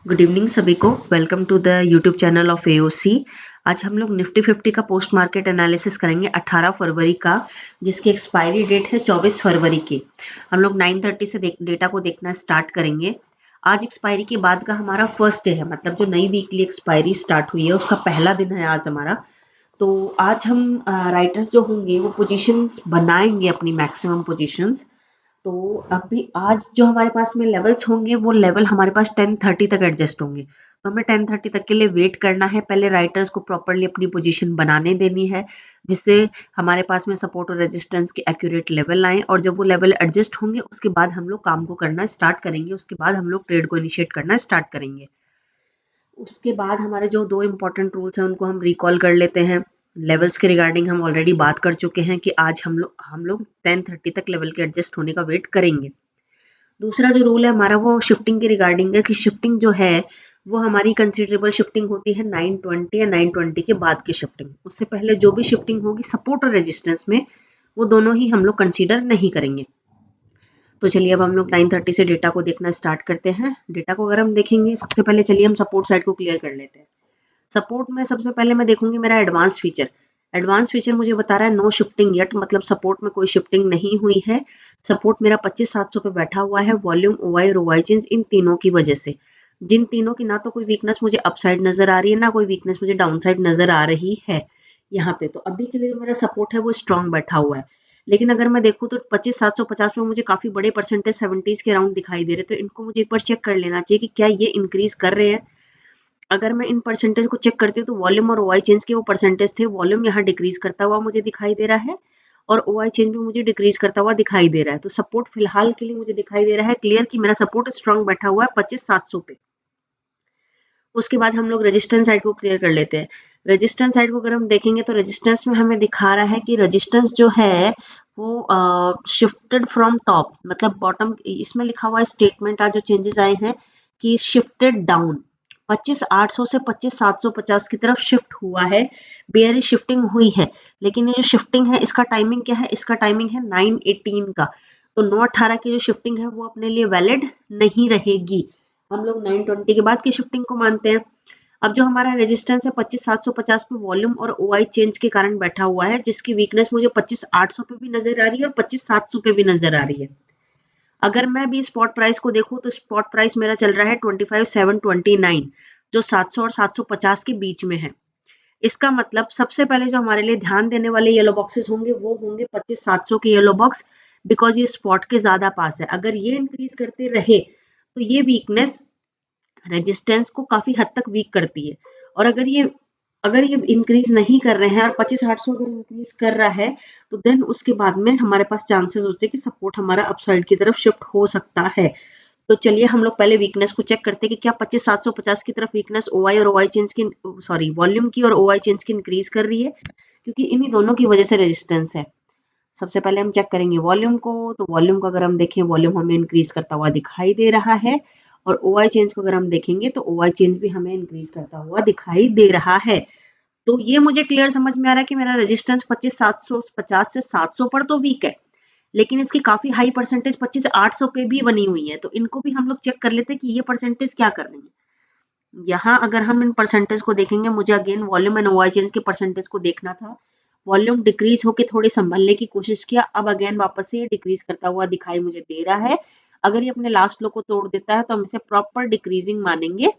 Good evening सभी को। Welcome to the YouTube channel of AOC. आज हम लोग निफ्टी 50 का पोस्ट मार्केट एनालिसिस करेंगे 18 फरवरी का, जिसकी एक्सपायरी डेट है 24 फरवरी की। हम लोग 9:30 से डेटा को देखना स्टार्ट करेंगे। आज एक्सपायरी के बाद का हमारा फर्स्ट डे है, मतलब जो नई वीकली एक्सपायरी स्टार्ट हुई है उसका पहला दिन है आज हमारा। तो आज हम राइटर्स जो होंगे वो पोजीशंस बनाएंगे, अपनी मैक्सिमम पोजीशंस। तो अभी आज जो हमारे पास में लेवल्स होंगे वो लेवल हमारे पास 10:30 तक एडजस्ट होंगे, तो हमें 10:30 तक के लिए वेट करना है। पहले राइटर्स को प्रॉपरली अपनी पोजीशन बनाने देनी है, जिससे हमारे पास में सपोर्ट और रेजिस्टेंस के एक्यूरेट लेवल आए, और जब वो लेवल एडजस्ट होंगे उसके बाद हम लोग काम को करना स्टार्ट करेंगे। उसके बाद हम लोग ट्रेड को इनिशिएट करना स्टार्ट करेंगे। उसके बाद हमारे जो दो इंपॉर्टेंट रूल्स हैं उनको हम रिकॉल कर लेते हैं। लेवल्स के रिगार्डिंग हम ऑलरेडी बात कर चुके हैं कि आज हम लोग 10:30 तक लेवल के एडजस्ट होने का वेट करेंगे। दूसरा जो रूल है हमारा वो शिफ्टिंग के रिगार्डिंग है कि शिफ्टिंग जो है वो हमारी कंसिडरेबल शिफ्टिंग होती है 9:20 या 9:20 के बाद की शिफ्टिंग। उससे पहले जो भी शिफ्टिंग होगी सपोर्ट और रेजिस्टेंस में, वो दोनों ही हम लोग कंसीडर नहीं करेंगे। तो चलिए अब हम लोग 9:30 से डेटा को देखना स्टार्ट करते हैं। डेटा को अगर हम देखेंगे, सबसे पहले चलिए हम सपोर्ट साइड को क्लियर कर लेते हैं। सपोर्ट में सबसे पहले मैं देखूंगी मेरा एडवांस फीचर। एडवांस फीचर मुझे बता रहा है नो शिफ्टिंग येट, मतलब सपोर्ट में कोई शिफ्टिंग नहीं हुई है। सपोर्ट मेरा 25,700 पे बैठा हुआ है। वॉल्यूम, ओवाई और ओवाई चेंज, इन तीनों की वजह से, जिन तीनों की ना तो कोई वीकनेस मुझे अपसाइड नजर आ रही है, ना कोई वीकनेस मुझे डाउनसाइड नजर आ रही है यहाँ पे। तो अभी के लिए जो मेरा सपोर्ट है वो स्ट्रांग बैठा हुआ है। लेकिन अगर मैं देखूँ तो 25,750 में मुझे काफी बड़े परसेंटेज 70s के राउंड दिखाई दे रहे, तो इनको मुझे एक बार चेक कर लेना चाहिए कि क्या ये इंक्रीज कर रहे हैं। अगर मैं इन परसेंटेज को चेक करती हूँ तो वॉल्यूम और ओआई चेंज के वो परसेंटेज थे, वॉल्यूम यहाँ डिक्रीज करता हुआ मुझे दिखाई दे रहा है, और ओआई चेंज भी मुझे डिक्रीज करता हुआ दिखाई दे रहा है। तो सपोर्ट फिलहाल के लिए मुझे दिखाई दे रहा है क्लियर कि मेरा सपोर्ट स्ट्रांग बैठा हुआ है 25,700 पे। उसके बाद हम लोग रेजिस्टेंस साइड को क्लियर कर लेते हैं। रेजिस्टेंस साइड को अगर हम देखेंगे तो रेजिस्टेंस में हमें दिखा रहा है कि रेजिस्टेंस जो है वो शिफ्टेड फ्रॉम टॉप, मतलब बॉटम। इसमें लिखा हुआ है स्टेटमेंट, आज जो चेंजेस आए हैं कि शिफ्टेड डाउन 25,800 से 25,750 की तरफ शिफ्ट हुआ है। बेयरिश शिफ्टिंग हुई है, लेकिन ये जो शिफ्टिंग है इसका टाइमिंग क्या है? इसका टाइमिंग है 9:18 का। तो 9:18 की जो शिफ्टिंग है वो अपने लिए वैलिड नहीं रहेगी। हम लोग 9:20 के बाद की शिफ्टिंग को मानते हैं। अब जो हमारा रेजिस्टेंस है 25,750 पे वॉल्यूम और ओआई चेंज के कारण बैठा हुआ है, जिसकी वीकनेस मुझे 25,800 पे भी नजर आ रही है और 25,700 पे भी नजर आ रही है। अगर मैं भी स्पॉट प्राइस को देखूं तो स्पॉट प्राइस मेरा चल रहा है 25,729, जो 700 और 750 के बीच में है। इसका मतलब सबसे पहले जो हमारे लिए ध्यान देने वाले येलो बॉक्सेस होंगे वो होंगे 25,700 के येलो बॉक्स, बिकॉज ये स्पॉट के ज्यादा पास है। अगर ये इंक्रीज करते रहे तो ये वीकनेस रेजिस्टेंस को काफी हद तक वीक करती है। और अगर ये इंक्रीज नहीं कर रहे हैं और 25,800 अगर इंक्रीज कर रहा है, तो देन उसके बाद में हमारे पास चांसेस होते हैं कि सपोर्ट हमारा अपसाइड की तरफ शिफ्ट हो सकता है। तो चलिए हम लोग पहले वीकनेस को चेक करते हैं कि क्या 25,750 की तरफ वीकनेस ओआई और ओआई चेंज की, सॉरी, वॉल्यूम की और ओआई चेंज की इंक्रीज कर रही है, क्योंकि इन्हीं दोनों की वजह से रेजिस्टेंस है। सबसे पहले हम चेक करेंगे वॉल्यूम को। तो वॉल्यूम को अगर हम देखें, वॉल्यूम हमें इंक्रीज करता हुआ दिखाई दे रहा है, और ओआई चेंज को अगर हम देखेंगे तो ओआई चेंज भी हमें इंक्रीज करता हुआ दिखाई दे रहा है। तो ये मुझे क्लियर समझ में आ रहा है कि मेरा रेजिस्टेंस 25,750 से 700 पर तो वीक है, लेकिन इसकी काफी हाई परसेंटेज 25,800 पे भी बनी हुई है। तो इनको भी हम लोग चेक कर लेते हैं कि ये परसेंटेज क्या कर रही है। यहाँ अगर हम इन परसेंटेज को देखेंगे, मुझे again volume and OI change के परसेंटेज को देखना था। वॉल्यूम डिक्रीज होके थोड़े संभलने की कोशिश किया, अब अगेन वापस से डिक्रीज करता हुआ दिखाई मुझे दे रहा है। अगर ये अपने लास्ट लो को तोड़ देता है तो हम इसे प्रॉपर डिक्रीजिंग मानेंगे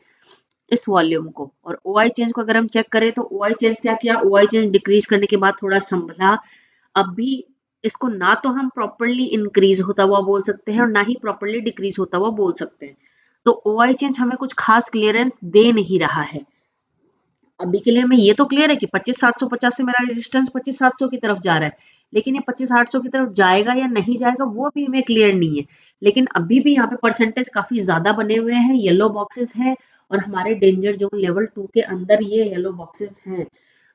इस वॉल्यूम को। और ओआई चेंज को अगर हम चेक करें तो ओआई चेंज क्या किया? ओआई चेंज डिक्रीज करने के बाद थोड़ा संभला। अब भी इसको ना तो हम प्रॉपरली इंक्रीज होता हुआ बोल सकते हैं और ना ही प्रॉपरली डिक्रीज होता हुआ बोल सकते हैं। तो ओआई चेंज हमें कुछ खास क्लियरेंस दे नहीं रहा है। अभी के लिए हमें ये तो क्लियर है कि 25,750 से मेरा रेजिस्टेंस 25,700 की तरफ जा रहा है, लेकिन ये 25,800 की तरफ जाएगा या नहीं जाएगा वो भी हमें क्लियर नहीं है। लेकिन अभी भी यहाँ पे परसेंटेज काफी ज्यादा बने हुए हैं, येलो बॉक्सेस हैं, और हमारे डेंजर जोन लेवल 2 के अंदर ये येलो बॉक्सेस हैं।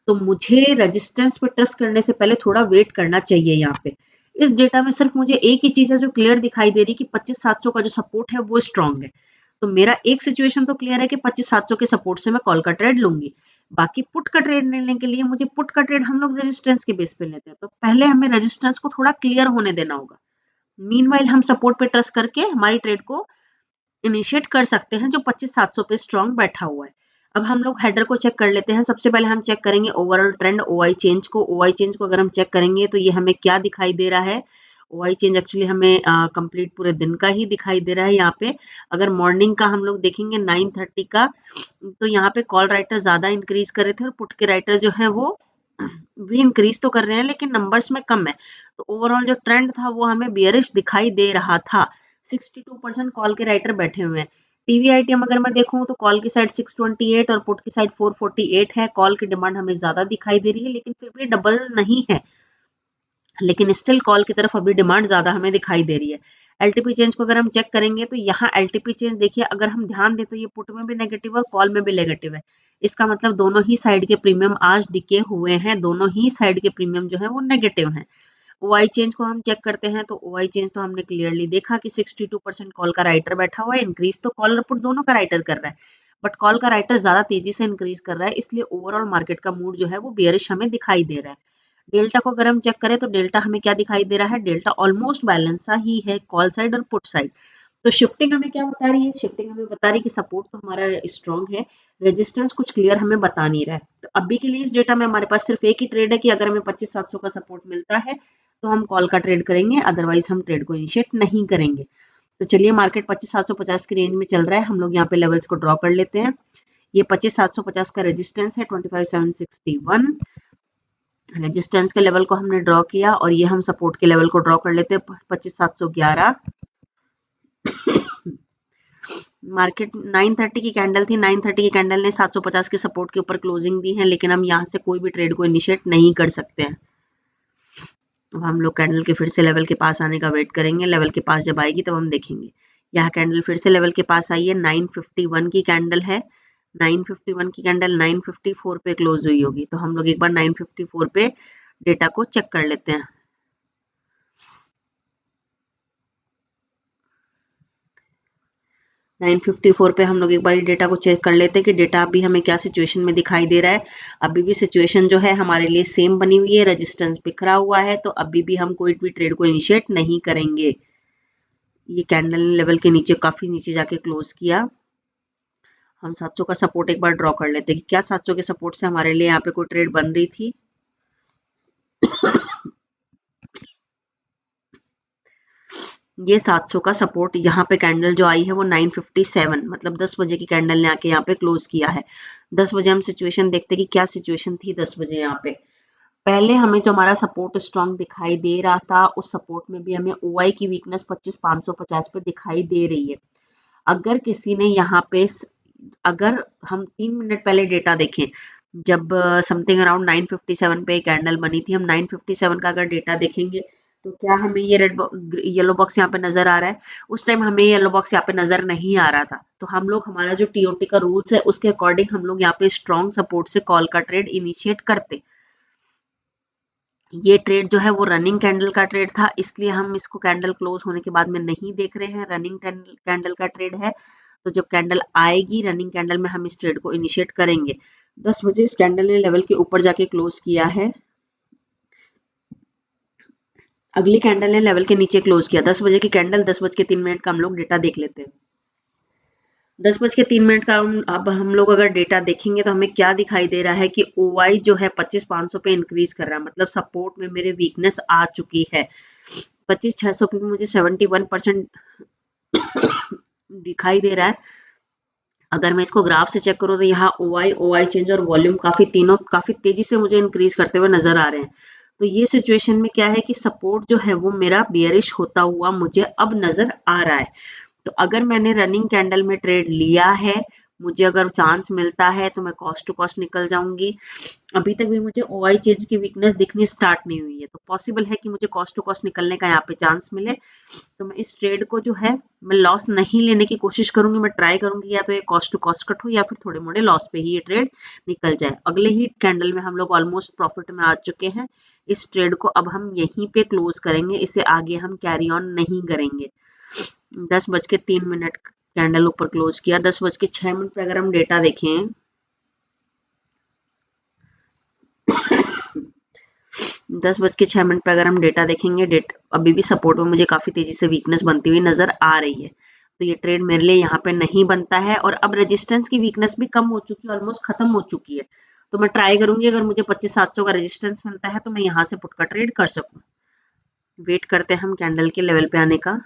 तो मुझे रेजिस्टेंस पे ट्रस्ट करने से पहले थोड़ा वेट करना चाहिए। यहाँ पे इस डेटा में सिर्फ मुझे एक ही चीज है जो क्लियर दिखाई दे रही कि 25,700 का जो सपोर्ट है वो स्ट्रांग है। तो मेरा एक सिचुएशन तो क्लियर है कि 25,700 के सपोर्ट से मैं कॉल का ट्रेड लूंगी। बाकी पुट का ट्रेड लेने के लिए मुझे पुट का ट्रेड हम लोग रेजिस्टेंस के बेस पे लेते हैं, तो पहले हमें रेजिस्टेंस को थोड़ा क्लियर होने देना होगा। मीनवाइल हम सपोर्ट पे ट्रस्ट करके हमारी ट्रेड को इनिशिएट कर सकते हैं जो 25,700 पे स्ट्रॉन्ग बैठा हुआ है। अब हम लोग हेडर को चेक कर लेते हैं। सबसे पहले हम चेक करेंगे ओवरऑल ट्रेंड ओआई चेंज को। ओआई चेंज को अगर हम चेक करेंगे तो ये हमें क्या दिखाई दे रहा है? ओआई चेंज एक्चुअली हमें कंप्लीट पूरे दिन का ही दिखाई दे रहा है यहाँ पे। अगर मॉर्निंग का हम लोग देखेंगे 9:30 का, तो यहाँ पे कॉल राइटर ज्यादा इंक्रीज कर रहे थे और पुट के राइटर जो है वो भी इंक्रीज तो कर रहे हैं लेकिन नंबर्स में कम है। तो ओवरऑल जो ट्रेंड था वो हमें बियरिश दिखाई दे रहा था। 62% कॉल के राइटर बैठे हुए हैं। टीवीआईटीएम अगर मैं देखूं तो कॉल की साइड 628 और पुट की साइड 448 है। कॉल की डिमांड हमें ज्यादा दिखाई दे रही है लेकिन फिर भी डबल नहीं है, लेकिन स्टिल कॉल की तरफ अभी डिमांड ज्यादा हमें दिखाई दे रही है। एलटीपी चेंज को अगर हम चेक करेंगे तो यहाँ एलटीपी चेंज देखिए, अगर हम ध्यान दें तो ये पुट में भी नेगेटिव और कॉल में भी नेगेटिव है। इसका मतलब दोनों ही साइड के प्रीमियम आज डिके हुए हैं, दोनों ही साइड के प्रीमियम जो है वो नेगेटिव हैं। ओआई चेंज को हम चेक करते हैं तो ओआई चेंज तो हमने क्लियरली देखा कि 62% कॉल का राइटर बैठा हुआ है। इंक्रीज तो कॉल और पुट दोनों का राइटर कर रहा है, बट कॉल का राइटर ज्यादा तेजी से इंक्रीज कर रहा है, इसलिए ओवरऑल मार्केट का मूड जो है वो बेयरिश हमें दिखाई दे रहा है। डेल्टा को अगर हम चेक करें तो डेल्टा हमें क्या दिखाई दे रहा है? डेल्टा ऑलमोस्ट बैलेंस सा ही है, कॉल साइड और पुट साइड। तो शिफ्टिंग हमें क्या बता रही है? शिफ्टिंग हमें बता रही है कि सपोर्ट तो हमारा स्ट्रॉन्ग है, रेजिस्टेंस कुछ क्लियर हमें बता नहीं रहा है। तो अभी के लिए इस डेटा में हमारे पास सिर्फ एक ही ट्रेड है कि अगर हमें 25,700 का सपोर्ट मिलता है तो हम कॉल का ट्रेड करेंगे, अदरवाइज हम ट्रेड को इनिशिएट नहीं करेंगे। तो चलिए, मार्केट 25,750 की रेंज में चल रहा है। हम लोग यहाँ पे लेवल्स को ड्रॉ कर लेते हैं। ये 25,750 का रेजिस्टेंस है, 25,761 रेजिस्टेंस के लेवल को हमने ड्रॉ किया, और ये हम सपोर्ट के लेवल को ड्रॉ कर लेते हैं 25,711। मार्केट 9:30 की कैंडल थी, 9:30 की कैंडल ने 750 के सपोर्ट के ऊपर क्लोजिंग दी है, लेकिन हम यहाँ से कोई भी ट्रेड को इनिशिएट नहीं कर सकते हैं। अब हम लोग कैंडल के फिर से लेवल के पास आने का वेट करेंगे। लेवल के पास जब आएगी तब हम देखेंगे। यहाँ कैंडल फिर से लेवल के पास आई है, 951 की कैंडल है। 951 की कैंडल 954 पे क्लोज हुई होगी, तो हम लोग एक बार 954 पे डेटा को चेक कर लेते हैं। 954 पे हम लोग एक बार डेटा को चेक कर लेते हैं कि डेटा अभी हमें क्या सिचुएशन में दिखाई दे रहा है। अभी भी सिचुएशन जो है हमारे लिए सेम बनी हुई है, रेजिस्टेंस बिखरा हुआ है, तो अभी भी हम कोई भी ट्रेड को इनिशिएट नहीं करेंगे। ये कैंडल लेवल के नीचे काफी नीचे जाके क्लोज किया। हम 700 का सपोर्ट एक बार ड्रॉ कर लेते हैं कि क्या 700 के सपोर्ट से हमारे लिए यहाँ पे कोई ट्रेड बन रही थी। ये 700 का सपोर्ट यहाँ पे कैंडल जो आई है वो 957, मतलब 10 बजे की कैंडल ने आके यहाँ पे क्लोज किया है। 10 बजे हम सिचुएशन देखते हैं कि क्या सिचुएशन थी 10 बजे यहाँ पे। पहले हमें जो हमारा सपोर्ट स्ट्रॉन्ग दिखाई दे रहा था, उस सपोर्ट में भी हमें ओआई की वीकनेस 25,550 पे दिखाई दे रही है। अगर किसी ने यहाँ पे अगर हम 3 मिनट पहले डेटा देखें, जब समथिंग अराउंड 957 पे कैंडल बनी थी, हम 957 का अगर डेटा देखेंगे तो क्या हमें ये येलो बॉक्स यहाँ पे नजर आ रहा है? उस टाइम हमें येलो बॉक्स यहाँ पे नजर नहीं आ रहा था। तो हम लोग, हमारा जो टीओटी का रूल्स है उसके अकॉर्डिंग हम लोग यहाँ पे स्ट्रॉन्ग सपोर्ट से कॉल का ट्रेड इनिशिएट करते। ये ट्रेड जो है वो रनिंग कैंडल का ट्रेड था, इसलिए हम इसको कैंडल क्लोज होने के बाद में नहीं देख रहे हैं। रनिंग कैंडल का ट्रेड है, तो जब कैंडल आएगी रनिंग कैंडल में हम इस ट्रेड को इनिशिएट करेंगे। 10 बजे इस कैंडल ने लेवल के ऊपर जाके क्लोज किया है। अगली कैंडल ने लेवल के नीचे क्लोज किया। 10 बजे की कैंडल, 10:03 का हम लोग डेटा देख लेते हैं। 10:03 का अब हम लोग अगर डेटा देखेंगे तो हमें क्या दिखाई दे रहा है कि ओवाई जो है 25,500 पे इंक्रीज कर रहा है, मतलब सपोर्ट में मेरे वीकनेस आ चुकी है। 25,600 पे मुझे 71% दिखाई दे रहा है। अगर मैं इसको ग्राफ से चेक करूँ तो यहाँ ओआई चेंज और वॉल्यूम काफी, तीनों काफी तेजी से मुझे इंक्रीज करते हुए नजर आ रहे हैं। तो ये सिचुएशन में क्या है कि सपोर्ट जो है वो मेरा बियरिश होता हुआ मुझे अब नजर आ रहा है। तो अगर मैंने रनिंग कैंडल में ट्रेड लिया है, मुझे अगर चांस मिलता है तो मैं कॉस्ट टू कॉस्ट निकल जाऊंगी। अभी तक भी मुझे ओआई चेंज की वीकनेस दिखनी स्टार्ट नहीं हुई है, तो पॉसिबल है कि मुझे कॉस्ट टू कॉस्ट निकलने का यहाँ पे चांस मिले। तो मैं इस ट्रेड को जो है मैं लॉस नहीं लेने की कोशिश करूंगी। मैं ट्राई करूंगी या तो ये कॉस्ट टू कॉस्ट कट हो या फिर थोड़े मोड़े लॉस पे ही ये ट्रेड निकल जाए। अगले ही कैंडल में हम लोग ऑलमोस्ट प्रॉफिट में आ चुके हैं। इस ट्रेड को अब हम यहीं पे क्लोज करेंगे, इसे आगे हम कैरी ऑन नहीं करेंगे। 10:03 कैंडल ऊपर क्लोज किया। 10:06 पे अगर हम डेटा देखें, 10:06 पे अगर हम डेटा देखेंगे, डेटा अभी भी सपोर्ट में मुझे काफी तेजी से वीकनेस बनती हुई नजर आ रही है। तो ये ट्रेड मेरे लिए यहाँ पे नहीं बनता है। और अब रेजिस्टेंस की वीकनेस भी कम हो चुकी है, ऑलमोस्ट खत्म हो चुकी है। तो मैं ट्राई करूंगी अगर मुझे 25,700 का रेजिस्टेंस मिलता है तो मैं यहाँ से पुट का ट्रेड कर सकूं। वेट करते हैं हम कैंडल के लेवल पे आने का।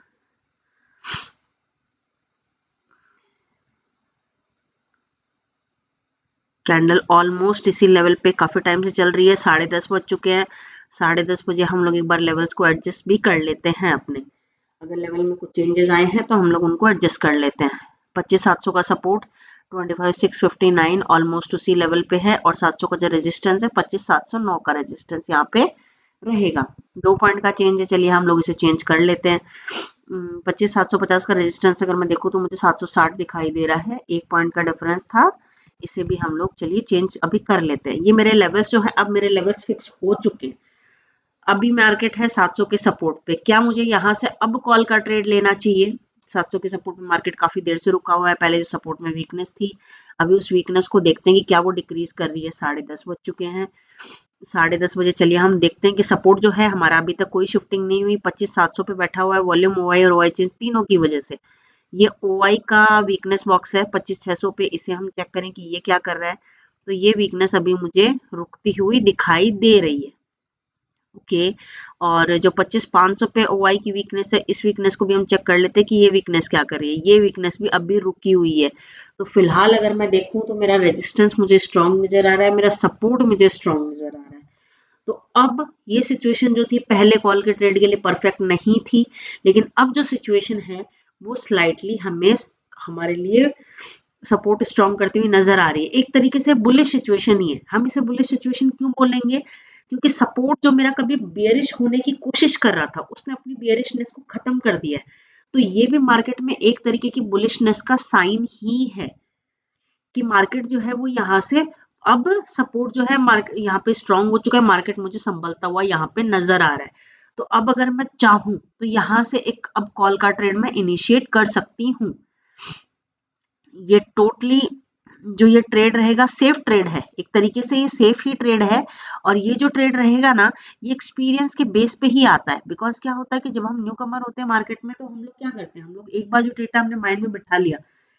कैंडल ऑलमोस्ट इसी लेवल पे काफी टाइम से चल रही है, 10:30 बज चुके हैं। 10:30 बजे हम लोग एक बार लेवल्स को एडजस्ट भी कर लेते हैं अपने। अगर लेवल में कुछ चेंजेस आए हैं तो हम लोग उनको एडजस्ट कर लेते हैं। 25,700 का सपोर्ट, 25,659 ऑलमोस्ट उसी लेवल पे है, और 700 का जो रेजिस्टेंस है 25,709 का रेजिस्टेंस यहाँ पे रहेगा। 2 पॉइंट का चेंज है, चलिए हम लोग इसे चेंज कर लेते हैं। 25,750 का रेजिस्टेंस अगर मैं देखूँ तो मुझे 760 दिखाई दे रहा है, 1 पॉइंट का डिफरेंस था। इसे भी हम लोग चलिए चेंज अभी कर लेते हैं। ये मेरे लेवल्स जो है, अब मेरे लेवल्स फिक्स हो चुके हैं। अभी मार्केट है 700 के सपोर्ट पे। क्या मुझे यहाँ से अब कॉल का ट्रेड लेना चाहिए? 700 के सपोर्ट पे मार्केट काफी देर से रुका हुआ है। पहले जो सपोर्ट में वीकनेस थी, अभी उस वीकनेस को देखते हैं कि क्या वो डिक्रीज कर रही है। 10:30 बज चुके हैं। 10:30 बजे चलिए हम देखते हैं कि सपोर्ट जो है हमारा अभी तक कोई शिफ्टिंग नहीं हुई, 25,700 पे बैठा हुआ है। वॉल्यूम, ओआई और ओआई चेंज तीनों की वजह से ये ओआई का वीकनेस बॉक्स है 25,600 पे, इसे हम चेक करें कि ये क्या कर रहा है। तो ये वीकनेस अभी मुझे रुकती हुई दिखाई दे रही है। ओके, और जो 25,500 पे ओआई की वीकनेस है, इस वीकनेस को भी हम चेक कर लेते हैं कि ये वीकनेस क्या कर रही है। ये वीकनेस भी अभी रुकी हुई है। तो फिलहाल अगर मैं देखूं तो मेरा रेजिस्टेंस मुझे स्ट्रांग नजर आ रहा है, मेरा सपोर्ट मुझे स्ट्रांग नजर आ रहा है। तो अब ये सिचुएशन जो थी पहले कॉल के ट्रेड के लिए परफेक्ट नहीं थी, लेकिन अब जो सिचुएशन है वो स्लाइटली हमें हमारे लिए सपोर्ट स्ट्रॉन्ग करती हुई नजर आ रही है। एक तरीके से बुलिश सिचुएशन ही है। हम इसे बुलिश सिचुएशन क्यों बोलेंगे? क्योंकि सपोर्ट जो मेरा कभी बेयरिश होने की कोशिश कर रहा था, उसने अपनी बेयरिशनेस को खत्म कर दिया है। तो ये भी मार्केट में एक तरीके की बुलिशनेस का साइन ही है कि मार्केट जो है वो यहाँ से अब सपोर्ट जो है मार्केट यहाँ पे स्ट्रांग हो चुका है। मार्केट मुझे संभलता हुआ यहाँ पे नजर आ रहा है। तो अब अगर मैं चाहूं तो यहाँ से एक अब कॉल का ट्रेड मैं इनिशिएट कर सकती हूँ। ये टोटली जो ये ट्रेड रहेगा सेफ ट्रेड है, एक तरीके से ये सेफ ही ट्रेड है। और ये जो ट्रेड रहेगा ना, ये एक्सपीरियंस के बेस पे ही आता है। बिकॉज क्या होता है कि जब हम न्यू कमर होते हैं मार्केट में तो हम लोग क्या करते हैं, हम लोग एक बार जो डेटा हमने माइंड में बिठा लिया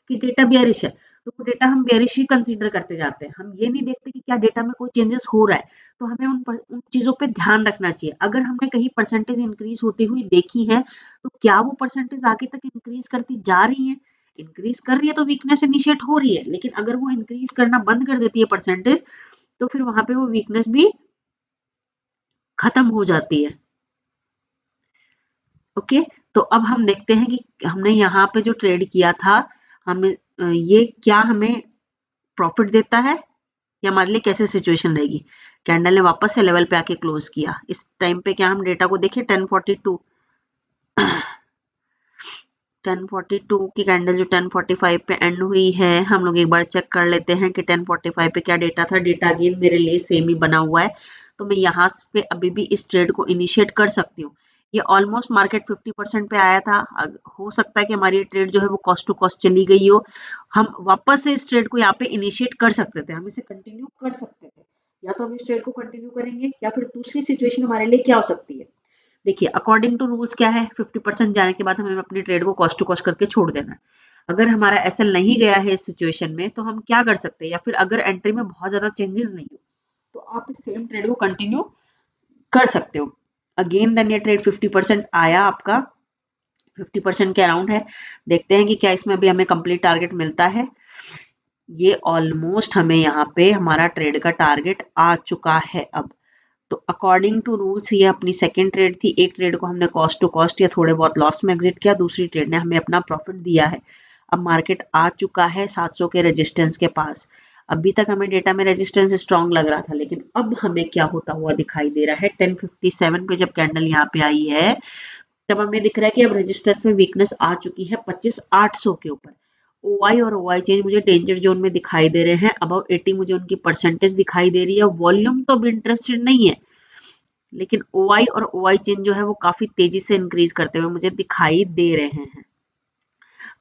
कि डेटा बेयरिश है, तो वो डेटा हम बेयरिश ही कंसीडर करते जाते हैं। हम ये नहीं देखते कि क्या डेटा में कोई चेंजेस हो रहा है। तो हमें उन चीजों पे ध्यान रखना चाहिए। अगर हमने कहीं परसेंटेज इंक्रीज होती हुई देखी है तो क्या वो परसेंटेज आगे तक इंक्रीज करती जा रही है? इंक्रीज कर रही है तो वीकनेस इनिशिएट हो रही है। लेकिन अगर वो इंक्रीज करना बंद कर देती है परसेंटेज, तो फिर वहां पे वो वीकनेस भी खत्म हो जाती है। ओके, तो अब हम देखते हैं कि हमने यहाँ पे जो ट्रेड किया था, हमें ये क्या हमें प्रॉफिट देता है या हमारे लिए कैसे सिचुएशन रहेगी। कैंडल ने वापस से लेवल पे आके क्लोज किया। इस टाइम पे क्या हम डेटा को देखें, 1042 1042 की कैंडल जो 1045 पे एंड हुई है, हम लोग एक बार चेक कर लेते हैं कि 1045 पे क्या डेटा था। डेटा अगेन मेरे लिए सेम ही बना हुआ है, तो मैं यहाँ पे अभी भी इस ट्रेड को इनिशिएट कर सकती हूँ। ये ऑलमोस्ट मार्केट 50% पे आया था। हो सकता है कि हमारी ट्रेड जो है वो कॉस्ट टू कॉस्ट चली गई हो। हम वापस से इस ट्रेड को यहाँ पे इनिशिएट कर सकते थे, हम इसे कंटिन्यू कर सकते थे। या तो हम इस ट्रेड को कंटिन्यू करेंगे, या फिर दूसरी सिचुएशन हमारे लिए क्या हो सकती है। देखिए, अकॉर्डिंग टू रूल्स क्या है, 50% जाने के बाद हमें अपनी ट्रेड को कॉस्ट टू कॉस्ट करके छोड़ देना है। अगर हमारा एसएल नहीं गया है इस सिचुएशन में तो हम क्या कर सकते हैं, या फिर अगर एंट्री में बहुत ज्यादा चेंजेस नहीं हो तो आप इस सेम ट्रेड को कंटिन्यू कर सकते हो। अगेन देन ये ट्रेड 50% आया आपका, 50% के अराउंड है। देखते हैं कि क्या इसमें भी हमें कंप्लीट टारगेट मिलता है। ये ऑलमोस्ट हमें यहाँ पे हमारा ट्रेड का टारगेट आ चुका है अब। तो अकॉर्डिंग टू रूल्स ये अपनी सेकेंड ट्रेड थी। एक ट्रेड को हमने कॉस्ट टू कॉस्ट या थोड़े बहुत लॉस में एग्जिट किया, दूसरी ट्रेड ने हमें अपना प्रॉफिट दिया है। अब मार्केट आ चुका है 700 के रेजिस्टेंस के पास। अभी तक हमें डेटा में रेजिस्टेंस स्ट्रांग लग रहा था, लेकिन अब हमें क्या होता हुआ दिखाई दे रहा है, 1057 पे जब कैंडल यहाँ पे आई है तब हमें दिख रहा है कि अब रेजिस्टेंस में वीकनेस आ चुकी है 25,800 के ऊपर। ओआई और ओआई चेंज मुझे डेंजर जोन में दिखाई दे रहे हैं। अबाउट 80 मुझे उनकी परसेंटेज दिखाई दे रही है। वॉल्यूम तो अभी इंटरेस्टेड नहीं है, लेकिन ओआई और ओआई चेन जो है वो काफी तेजी से इंक्रीज करते हुए मुझे दिखाई दे रहे हैं।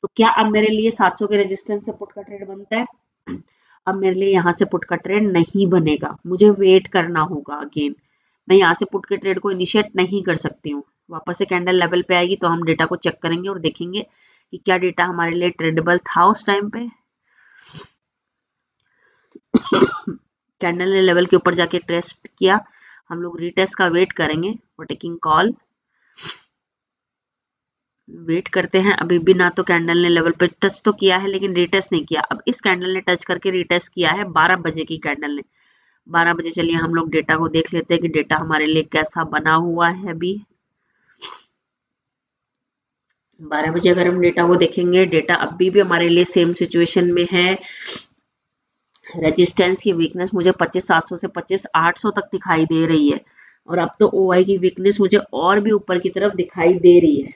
तो क्या अब मेरे लिए 700 के रेजिस्टेंस से पुट का ट्रेड बनता है? अब मेरे लिए यहाँ से पुट का ट्रेड नहीं बनेगा, मुझे वेट करना होगा। अगेन मैं यहाँ से पुट के ट्रेड को इनिशिएट नहीं कर सकती हूँ। वापस से कैंडल लेवल पे आएगी तो हम डेटा को चेक करेंगे और देखेंगे कि क्या डेटा हमारे लिए ट्रेडेबल था उस टाइम पे। कैंडल ने लेवल के ऊपर जाके टेस्ट किया, हम लोग रीटेस्ट का वेट करेंगे फॉर टेकिंग कॉल। वेट करते हैं, अभी भी ना तो कैंडल ने लेवल पे टच तो किया है लेकिन रीटेस्ट नहीं किया। अब इस कैंडल ने टच करके रीटेस्ट किया है 12 बजे की कैंडल ने। 12 बजे चलिए हम लोग डेटा को देख लेते हैं कि डेटा हमारे लिए कैसा बना हुआ है। अभी 12 बजे अगर हम डेटा को देखेंगे, डेटा अभी भी हमारे लिए सेम सिचुएशन में है। रेजिस्टेंस की वीकनेस मुझे 25,700 से 25,800 तक दिखाई दे रही है, और अब तो ओआई की वीकनेस मुझे और भी ऊपर की तरफ दिखाई दे रही है।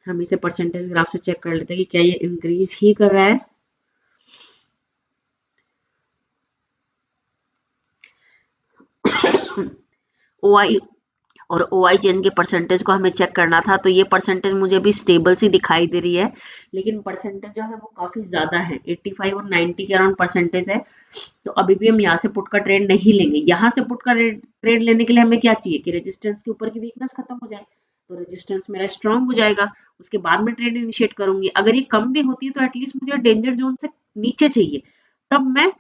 हम इसे परसेंटेज ग्राफ से चेक कर लेते हैं कि क्या ये इंक्रीज ही कर रहा है। ओआई और ओआई चेन के परसेंटेज को हमें चेक करना था, तो ये परसेंटेज मुझे भी स्टेबल सी दिखाई दे रही है, लेकिन परसेंटेज जो है वो काफी ज्यादा है, 85 और 90 के अराउंड परसेंटेज है। तो अभी भी हम यहाँ से पुट का ट्रेड नहीं लेंगे। यहाँ से पुट का ट्रेड लेने के लिए हमें क्या चाहिए कि रेजिस्टेंस के ऊपर की वीकनेस खत्म हो जाए, तो रेजिस्टेंस मेरा स्ट्रांग हो जाएगा, उसके बाद मैं ट्रेड इनिशिएट करूंगी। अगर ये कम भी होती है तो एटलीस्ट मुझे डेंजर जोन से नीचे चाहिए, तब मैं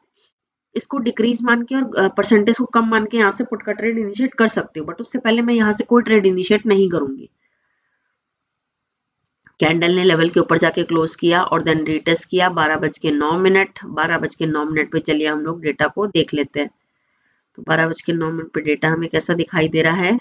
इसको डिक्रीज मान के और परसेंटेज को कम मान के यहाँ से पुट का ट्रेड इनिशिएट कर सकती हूँ, बट उससे पहले मैं यहाँ से कोई ट्रेड इनिशिएट नहीं करूंगी। कैंडल ने लेवल के ऊपर जाके क्लोज किया और देन रीटेस्ट किया 12:09। 12:09 पे चलिए हम लोग डेटा को देख लेते हैं। तो 12:09 पे डेटा हमें कैसा दिखाई दे रहा है।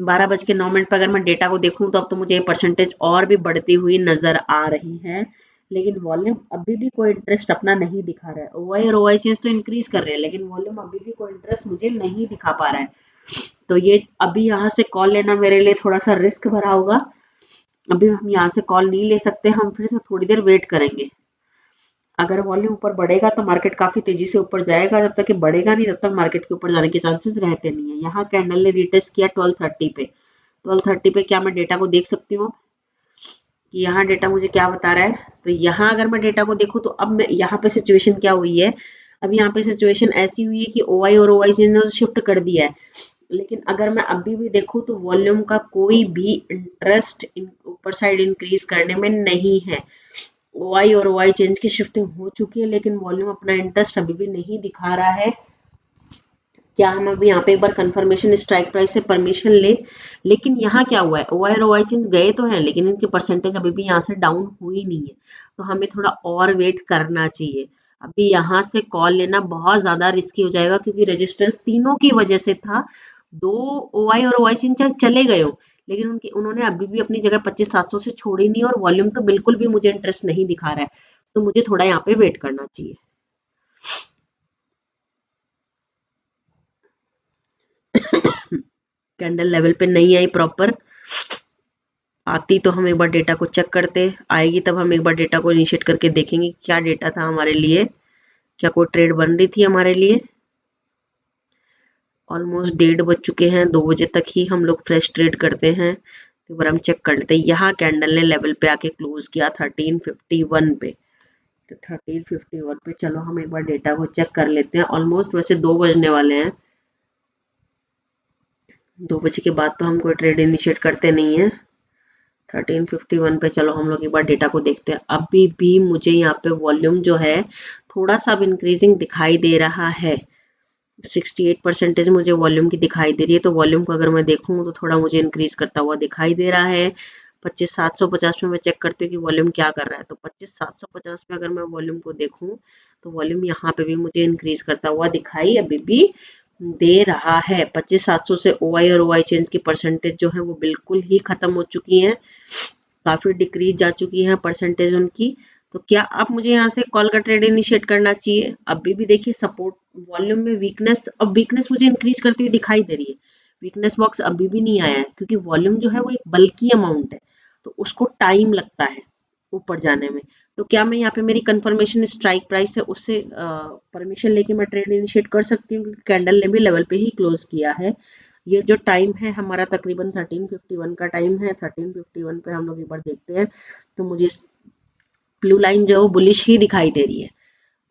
12:09 पे अगर मैं डेटा को देखूं तो अब तो मुझे परसेंटेज और भी बढ़ती हुई नजर आ रही है, लेकिन वॉल्यूम अभी भी कोई इंटरेस्ट अपना नहीं दिखा रहा है। ओआई और ओआई चेंज तो इंक्रीज कर रहे हैं, लेकिन वॉल्यूम अभी भी कोई इंटरेस्ट मुझे नहीं दिखा पा रहा है। तो ये अभी यहाँ से कॉल लेना मेरे लिए थोड़ा सा रिस्क भरा होगा। अभी हम यहाँ से कॉल नहीं ले सकते, हम फिर से थोड़ी देर वेट करेंगे। अगर वॉल्यूम ऊपर बढ़ेगा तो मार्केट काफी तेजी से ऊपर जाएगा, जब तक कि बढ़ेगा नहीं तब तक मार्केट के ऊपर जाने के चांसेस रहते नहीं है। यहाँ कैंडल ने रिटेस्ट किया 12:30 पे। 12:30 पे क्या मैं डेटा को देख सकती हूँ कि यहाँ डेटा मुझे क्या बता रहा है। तो यहाँ अगर मैं डेटा को देखूँ तो अब मैं यहाँ पे सिचुएशन क्या हुई है, अब यहाँ पे सिचुएशन ऐसी हुई है कि ओआई और ओआई चेंज ने शिफ्ट कर दिया है, लेकिन अगर मैं अभी भी देखूं तो वॉल्यूम का कोई भी इंटरेस्ट ऊपर साइड इंक्रीज करने में नहीं है। ओआई और ओआई चेंज की शिफ्टिंग हो चुकी है, लेकिन वॉल्यूम अपना इंटरेस्ट अभी भी नहीं दिखा रहा है। क्या हम अभी यहाँ पे एक बार कंफर्मेशन स्ट्राइक प्राइस से परमिशन ले, लेकिन यहाँ क्या हुआ है, ओआई और ओआई चेंज गए तो हैं लेकिन इनकी परसेंटेज अभी भी यहाँ से डाउन हुई नहीं है, तो हमें थोड़ा और वेट करना चाहिए। अभी यहाँ से कॉल लेना बहुत ज्यादा रिस्की हो जाएगा, क्योंकि रेजिस्टेंस तीनों की वजह से था। दो ओआई और ओआई चेंज चाहे चले गए हो, लेकिन उन्होंने अभी भी अपनी जगह 25,700 से छोड़ी नहीं, और वॉल्यूम तो बिल्कुल भी मुझे इंटरेस्ट नहीं दिखा रहा है, तो मुझे थोड़ा यहाँ पे वेट करना चाहिए। कैंडल लेवल पे नहीं आई प्रॉपर, आती तो हम एक बार डेटा को चेक करते, आएगी तब हम एक बार डेटा को इनिशिएट करके देखेंगे क्या डेटा था हमारे लिए, क्या कोई ट्रेड बन रही थी हमारे लिए। ऑलमोस्ट 1:30 बज चुके हैं, 2 बजे तक ही हम लोग फ्रेश ट्रेड करते हैं। तो एक बार हम चेक कर लेते हैं। यहाँ कैंडल ने लेवल पे आके क्लोज किया 1351 पे, तो 1351 पे चलो हम एक बार डेटा को चेक कर लेते हैं। ऑलमोस्ट वैसे 2 बजने वाले हैं, 2 बजे के बाद तो हम कोई ट्रेड इनिशिएट करते नहीं है। 1351 पे चलो हम लोग एक बार डेटा को देखते हैं। अभी भी मुझे यहाँ पे वॉल्यूम जो है थोड़ा सा अब इंक्रीजिंग दिखाई दे रहा है, 68% मुझे वॉल्यूम की दिखाई दे रही है। तो वॉल्यूम को अगर मैं देखूं तो थोड़ा मुझे इंक्रीज करता हुआ दिखाई दे रहा है। 25,750 में मैं चेक करती हूँ कि वॉल्यूम क्या कर रहा है, तो 25,750 में अगर मैं वॉल्यूम को देखूं तो वॉल्यूम यहाँ पे भी मुझे इंक्रीज करता हुआ दिखाई अभी भी दे रहा है। 25,700 से ओआई और ओआई चेंज की परसेंटेज जो है वो बिल्कुल ही खत्म हो चुकी है, काफी डिक्रीज जा चुकी है परसेंटेज उनकी। तो क्या अब मुझे यहाँ से कॉल का ट्रेड इनिशिएट करना चाहिए। अभी भी देखिए सपोर्ट वॉल्यूम में वीकनेस, अब वीकनेस मुझे इंक्रीज करती हुई दिखाई दे रही है। वीकनेस बॉक्स अभी भी नहीं आया है, क्योंकि वॉल्यूम जो है वो एक बल्की अमाउंट है, तो उसको टाइम लगता है ऊपर जाने में। तो क्या मैं यहाँ पे मेरी कंफर्मेशन स्ट्राइक प्राइस है उससे परमिशन लेके मैं ट्रेड इनिशिएट कर सकती हूँ, क्योंकि कैंडल ने भी लेवल पे ही क्लोज किया है। ये जो टाइम है हमारा तकरीबन 1351 का टाइम है। 1351 पे हम लोग एक बार देखते हैं, तो मुझे ब्लू लाइन जो है वो बुलिश ही दिखाई दे रही है।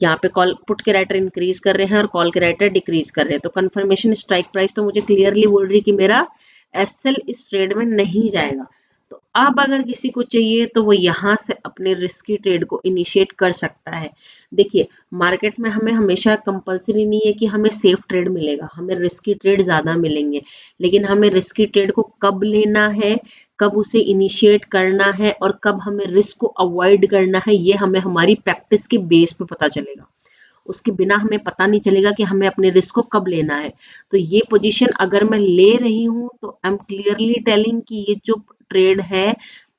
यहाँ पे कॉल पुट के राइटर इंक्रीज कर रहे हैं और कॉल के राइटर डिक्रीज कर रहे हैं, तो कंफर्मेशन स्ट्राइक प्राइस तो मुझे क्लियरली बोल रही है कि मेरा एसएल इस ट्रेड में नहीं जाएगा। तो अब अगर किसी को चाहिए तो वो यहाँ से अपने रिस्की ट्रेड को इनिशिएट कर सकता है। देखिए, मार्केट में हमें हमेशा कंपल्सरी नहीं है कि हमें सेफ ट्रेड मिलेगा, हमें रिस्की ट्रेड ज़्यादा मिलेंगे, लेकिन हमें रिस्की ट्रेड को कब लेना है, कब उसे इनिशिएट करना है और कब हमें रिस्क को अवॉइड करना है, ये हमें हमारी प्रैक्टिस के बेस पे पता चलेगा। उसके बिना हमें पता नहीं चलेगा कि हमें अपने रिस्क को कब लेना है। तो ये पोजीशन अगर मैं ले रही हूँ तो आई एम क्लियरली टेलिंग कि ये जो ट्रेड है,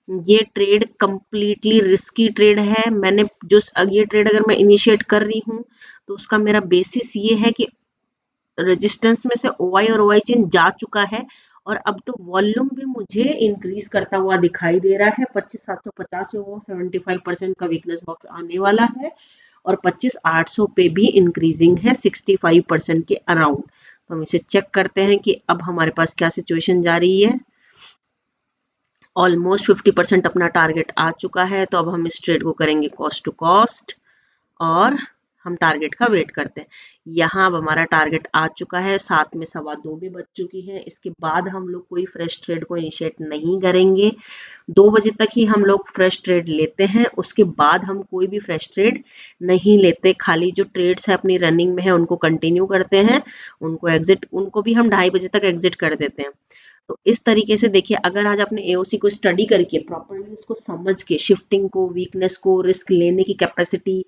ये ट्रेड कंप्लीटली रिस्की ट्रेड है। मैंने जो ये ट्रेड अगर मैं इनिशिएट कर रही हूँ तो उसका मेरा बेसिस ये है कि रेजिस्टेंस में से ओवाई और ओवाई चेन जा चुका है और अब तो वॉल्यूम भी मुझे इंक्रीज करता हुआ दिखाई दे रहा है। 25,750 पे वो 75% का वीकनेस बॉक्स आने वाला है और 25,800 पे भी इंक्रीजिंग है 65% के अराउंड। तो हम इसे चेक करते हैं कि अब हमारे पास क्या सिचुएशन जा रही है। ऑलमोस्ट 50% अपना टारगेट आ चुका है, तो अब हम इस ट्रेड को करेंगे कॉस्ट टू कॉस्ट और हम टारगेट का वेट करते हैं। यहाँ अब हमारा टारगेट आ चुका है, साथ में 2:15 भी बज चुकी है। इसके बाद हम लोग कोई फ्रेश ट्रेड को इनिशिएट नहीं करेंगे। 2 बजे तक ही हम लोग फ्रेश ट्रेड लेते हैं, उसके बाद हम कोई भी फ्रेश ट्रेड नहीं लेते। खाली जो ट्रेड्स है अपनी रनिंग में है उनको कंटिन्यू करते हैं, उनको भी हम 2:30 बजे तक एग्जिट कर देते हैं। तो इस तरीके से देखिए, अगर आज आपने एओसी को स्टडी करके प्रॉपरली उसको समझ के शिफ्टिंग को, वीकनेस को, रिस्क लेने की कैपेसिटी,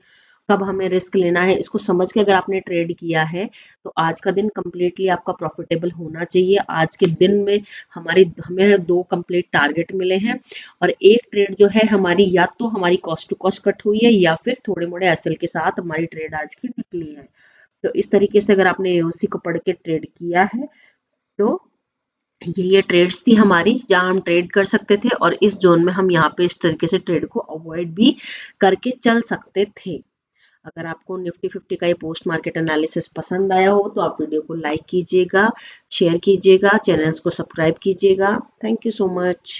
कब हमें रिस्क लेना है, इसको समझ के अगर आपने ट्रेड किया है तो आज का दिन कंप्लीटली आपका प्रॉफिटेबल होना चाहिए। आज के दिन में हमें 2 कंप्लीट टारगेट मिले हैं और एक ट्रेड जो है हमारी या तो हमारी कॉस्ट टू कॉस्ट कट हुई है या फिर थोड़े मोड़े एसएल के साथ हमारी ट्रेड आज की निकली है। तो इस तरीके से अगर आपने एओसी को पढ़ के ट्रेड किया है तो ये ट्रेड्स थी हमारी जहां हम ट्रेड कर सकते थे और इस जोन में हम यहाँ पे इस तरीके से ट्रेड को अवॉइड भी करके चल सकते थे। अगर आपको निफ्टी 50 का ये पोस्ट मार्केट एनालिसिस पसंद आया हो तो आप वीडियो को लाइक कीजिएगा, शेयर कीजिएगा, चैनल्स को सब्सक्राइब कीजिएगा। Thank you so much.